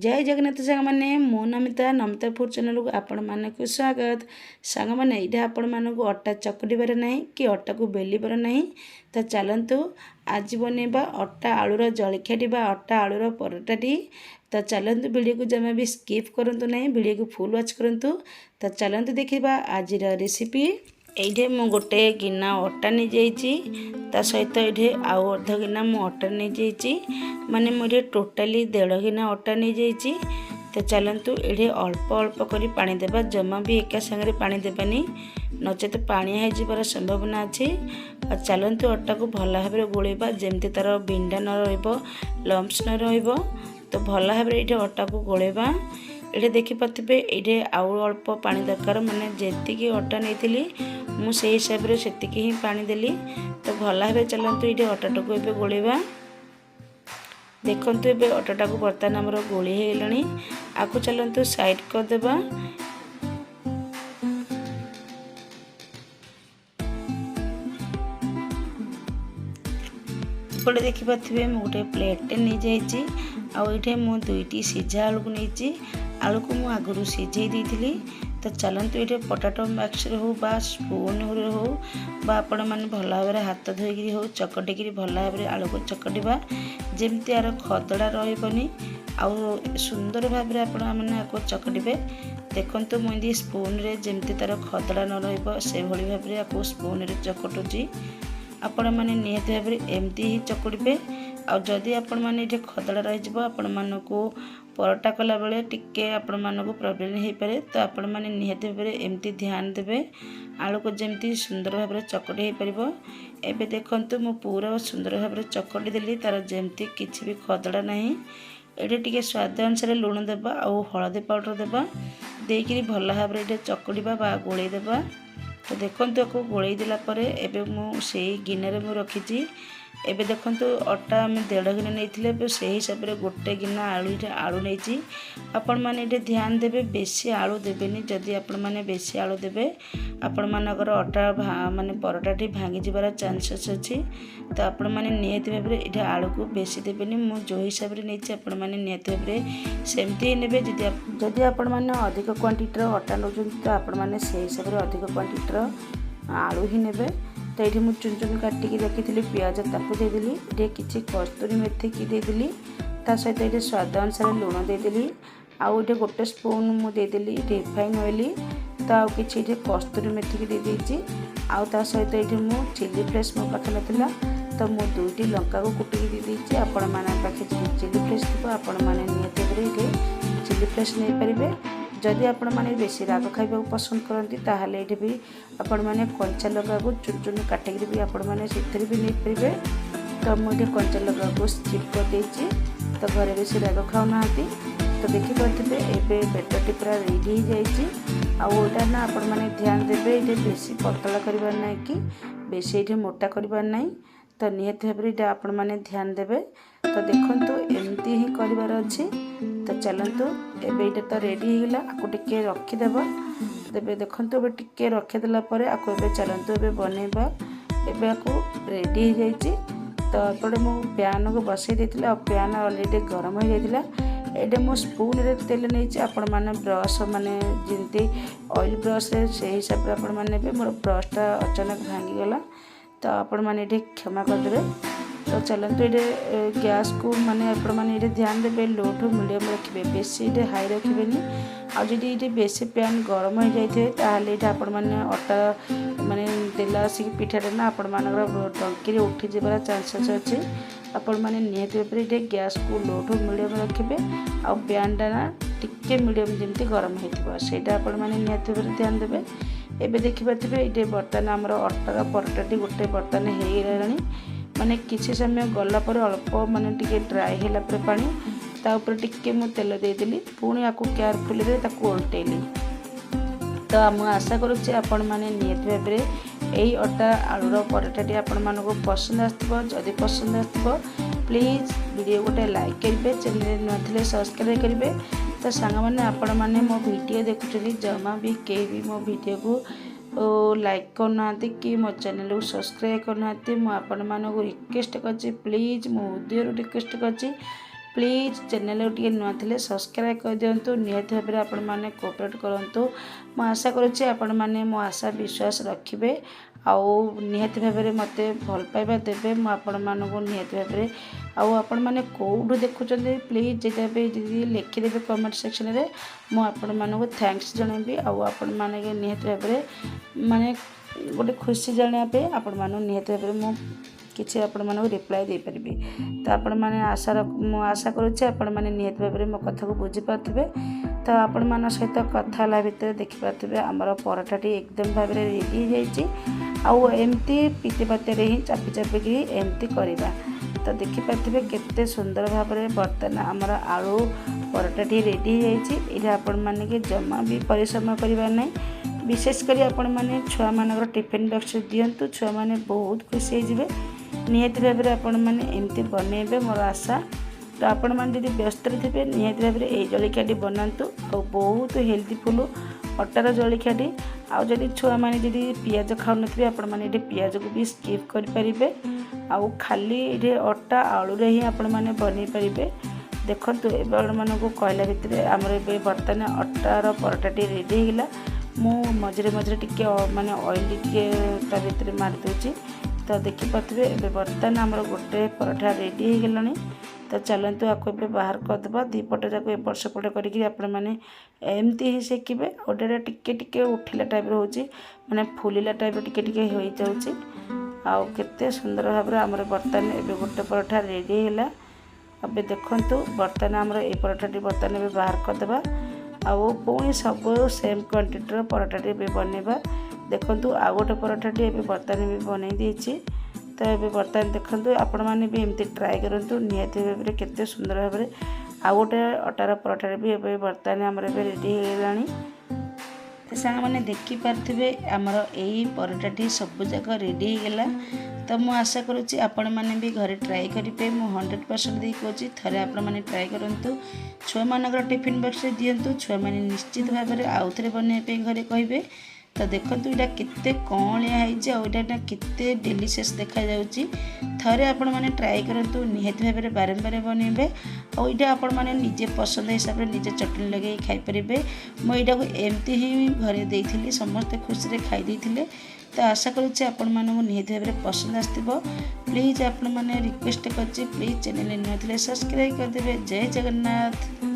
जय जगन्नाथ सांग मैंने मो नमिता नमिता फूड चैनल को आपण मानक स्वागत। सांग मैंने यहाँ आपण मानक अटा चकटिबार ना कि अटा को बेलिबार ना। तो चलतु आज बनवा अटा आलूर जलखियाटी अटा आलूर परोटाटी। तो चलतु वीडियो को जमा भी स्किप करंतु नहीं, वीडियो को फुल वॉच करंतु। तो चलतु देखा आज रेसिपी। ये मु गोटे गिना अटा नहीं जाइए सहित ये आउ अर्ध गिना मु अटा नहीं जाइए माने मुझे टोटाली 1.5 गिना अटा नहीं जाइए। तो चलतु ये अल्प अल्प कर पानी देबा, जमा भी एका संगे पानी देबानी नचेत पानिया होबार संभावना अच्छी। चलतु अटा को भल भाव गोलेबा जमती तार बिंडा न लम्स न रहिबो। तो भल भाव ये अटा को गोलेबा। ये देखिपे ये आउ अल्प पानी दरकार, माने जी अटा नहीं मुझे हिसाब से ही पानी देली। तो भल भाव चलतु ये अटाटा को ये गोलेबा। देखंतु ये अटाटा को बर्तमान आमर गोली होगलानी। आपको चलतु साइड करदेबा। एपटे देखिपे मुझे गोटे प्लेटे नहीं जाइए। आउे मु 2टी सीझा आलू को नहीं, आलू को मु आगु सीझे दी। तो चलतु ये पोटाटो मैक्स हो बा स्पून हो बा आपण मैंने भल भाव हाथ धोईकि हो चकटिकी भल भाव आलू को चकटिबा जमती यार खदड़ा रही आउ सुंदर भाव आपको चकटिबे। देखंतु मुझे स्पून रे जमती तार खदड़ा न रही भाव आपको स्पून रे चकटुची। आपण मैंने निहत भाव एमती ही चकड़े। आदि आपण मैंने ये खदड़ा रही आपण मानक परोटा कला बेले टिके आपण मानक प्रॉब्लम हो पारे। तो आपण मैंने निहत भाव एमती ध्यान देवे आलू को जमती सुंदर भाव चकटी हो पार। एबे देखंतु मु पूरा सुंदर भाव चकटी देली, तार जमती किसी भी खदड़ा ना। ये टिके स्वाद अनुसार लुण देबा आउ हलदी पाउडर देबा देकी भल भाव ये चकड़ीबा बा गोलई देबा। तो देखंतु को गोलई देला परे एबे मु सेही गिनारे मु रखिची। एबे देखंतु अटा आम 1.5 गिना नहीं से हिसाब से गोटे गिना आलू नहीं। आपण मैंने ये ध्यान देवे बेसी आलू देवेनि। जदि आपण मैंने बेसी आलू देवे आपण मानकर अटा माने परोटाटी भांगी जीवार चांसेस अच्छी। तो आपण मैंने निहत भाव ये आलू को बेसी देवेनि। मु जो हिसाब से नहीं आपण मैंने निहत भाव सेमती ही नेबे। जदि आपण मैंने अधिक क्वांटिटीर अटा नौ तो आपण मैंने से हिसाब से अधिक क्वांटिटीर आलू ही नेबे। तो ये मुझे चुन चुन काटिकी रखी पियाज ताकू देदेली। ये किसी कस्तूरी मेथी की देदेली, ता सहित ये स्वाद अनुसार लुण देदेली। आउ ये गोटे स्पून मुदेली रिफाइन ऑयल। तो आउ कि कस्तूरी मेथी की देदेची। आउ ता सहित ये मु चिली फ्लेक्स मो पाखे नाला तो मु 2टी लंका को कुटिकी देदेची। आपण माने पाखे चिली फ्लेक्स थी आपण माने नियत चिली फ्लेक्स नहीं पारे। जदि आपण माने बेसी राग खाइबा पसंद करती ताहले ये भी आपण माने कंचा लगा को चुन चुन काटिक भी आपण माने सिथरे भी नहीं पारे। तो मुझे कंचा लगा को स्किप कर देछि। तो घरे बेसी राग खाऊना। तो देखि पारथिबे एबे बेटरटी पूरा रेडी हो जाइछि। आउटा ना आपण माने ध्यान देबे ये बेसी पतला करबार नै कि बेसी ये मोटा करबार नै। तो निहत भाव ये आपण माने ध्यान देबे। तो देखंतु एमती ही करबार अछि। तो चलतु एबे ये तो रेडी होगा। आपको टिके रखीदेबा। तेरे देखंतु एबे टिके रखीदेला परे आपको एबे चलतु एबे बनैबा। एबे आपको रेडी हो जाइछि। तो एपटे मु प्यान को बसई देथिला और प्यान ऑलरेडी गरम हो जाइथिला। एडे मु स्पून रे तेल नहीं आपण माने ब्रश माने जिंती ऑयल ब्रश रे से हिसाब रे आपण माने मोर ब्रशटा अचानक भांगी गला। तो आपण माने ये क्षमा कर देबे। तो चलतु ये गैस को माने आपण माने ये ध्यान देबे लो टू मीडियम रखिबे, बेसी ये हाई रखिबेनी। आ जदि ये बेसी पैन गरम हो जाइथे ताहले ये आपण माने अटा माने तेला आसिक पिठाटे ना आपण मानकर टंकी उठी जबार चांसेस अच्छे। आपण माने निहत भाव ये गैस को लो टू मीडियम रखिबे। आ पैनटा ना टिके मीडियम जमती गरम होइथिबो सेटा आपण माने निहत भाव ध्यान देबे। एबे देखि पाथिबे ये बर्तन हमर अटार परोटाटी गोटे बर्तन हो गलानी। माने किसी समय गला पर अल्प माने टिके ड्राई होला पर पानी ता ऊपर टिके मु तेल देदेली। पुणी आपको केयरफुल रे ताकू उल्टेली। तो मु आशा करुच्चे आपण माने नियत भाव यही अटा आलूर परोटाटी आपण मानक पसंद आसथिबो। जदि पसंद आसथिबो प्लीज वीडियो गोटे लाइक करेंगे, चैनल नथिले सब्सक्राइब करेंगे। तो सांग मैंने आपण माने मो वीडियो देखुछली जमा भी के भी मो वीडियो को लाइक करना कि मो चैनल को सब्सक्राइब करना। मुझे आपण मानक रिक्वेस्ट करछि प्लीज मो उद्देश्य रिक्वेस्ट करछि प्लीज चैनल टी नुआ थे सब्सक्राइब कर दिंतु निहत भाव आपण मैंने कोऑपरेट करूँ। मु आशा करुच्चे आपण मैंने मो आशा विश्वास रखिए आउ निहत भाव में मत भल पाइबा देवे मुझे निहत भाव में आउ आपण मैंने कौटू देखुं प्लीज जी लिखिदेवे कमेंट सेक्शन में मुझे थैंक्स जनइबी आपण मैंने निहत भाव में माने गोटे खुशी जानापे आपण मान निहत भाव में किसी आपण मानक रिप्लाई दे पारिबी। तो आपण माने आशा करुच्चे आपण माने निहत भाव में मो कथा को बुझी पार्थिबे। तो आपण मान सहित कथा ला भितर देखि पार्थिबे आमर पराठाटी एकदम भाव में रेडी हो जाइए आउ एमती पिटी पाते ही चापी चापिकी एमती करवा। तो देखि पार्थिबे केते सुंदर भाव में बर्तन आमर आलू पराठाटी रेडी हो जाइए। आपण माने के जमा भी परिश्रम करवा नहीं विशेषकर आपण मैंने छुआ मान टिफिन बॉक्स दिंतु छुआ मैंने बहुत खुशी होते निहत भाव में आपण मैंने एमती बनइबे मोर आशा। तो आपण मैंने जब व्यस्त थे निहत भाव में ये जलियाटी बनातु और बहुत हेल्थफुल अटार जलियाटी आउ जदि छुआ मैंने जदि पियाज खाऊ थे आपण मैंने पियाज को भी स्किप करें आउ खाली ये अटा आलू रे ही आपण मैंने बन पारे। देखो एवं मानक कहला भितर आमर ए बर्तमान अटार पराठाटी रेडी होगा मु मझे मझे टिके माने ऑयली टिके ता भितर मार दूची। तो देखिपे ए बर्तमान आमर गोटे पराठा रेडी हो गलानी। तो चलतु आपको ए बाहर करदे दीपट जाक एपट सेपट करने एमती ही सेकिबे गोटे टिके टिके उठिला टाइप रोचे माने फुलिला टाइप टिके टिके हो जाउची। आउ केते सुंदर भाव में आमर बर्तमान ए गोटे पराठा रेडी होगा। अब देखंतु बर्तमान आमर ए पराठाटी बर्तमान ए बाहर करदे आउ पुणी सब सेम क्वांटिटर पराठाटी बनवा। देखंतु आउ गोटे पराठाटी ए बर्तमान भी बनई देछि। तो ये बर्तमान देखंतु आपण माने भी एमती ट्राए करंतु निहत भाव में केते सुंदर भाव में आउ गोटे अटार पराठा भी ए बर्तमान आमर ए रेडी हो गलानी। तो सांग मैंने देखी पार्थिबे आमर यही पराठाटी सब जाक रेडी हो गला। तो मु आशा करुच्ची आपण मैंने भी घरे ट्राए करेंगे मु 100% दे कहूँ थे आपण मैंने ट्राए करूँ छुआ मान टिफिन बॉक्स दिंतु छुआ मैंने निश्चित भाव में आउ थे बनवाई घरे कहे। तो देखो यहाँ केते कौलिया होटा केते डेलीशियस देखा जाउची थरे आपण मैंने ट्राए करूँ निहत भाव में बारंबार बनइबे और यहाँ आपण मैंने निजे पसंद हिसाब से निजे चटनी लगे खाईपारे। मुझा को एमती ही घरे देती समस्ते खुशी खाई देते। तो आशा करुच्चे आपण मानक निहत भाव में पसंद आसथिबो। प्लीज आपण मैंने रिक्वेस्ट करछि प्लीज चैनल नुआ थे सब्सक्राइब करदे। जय जगन्नाथ।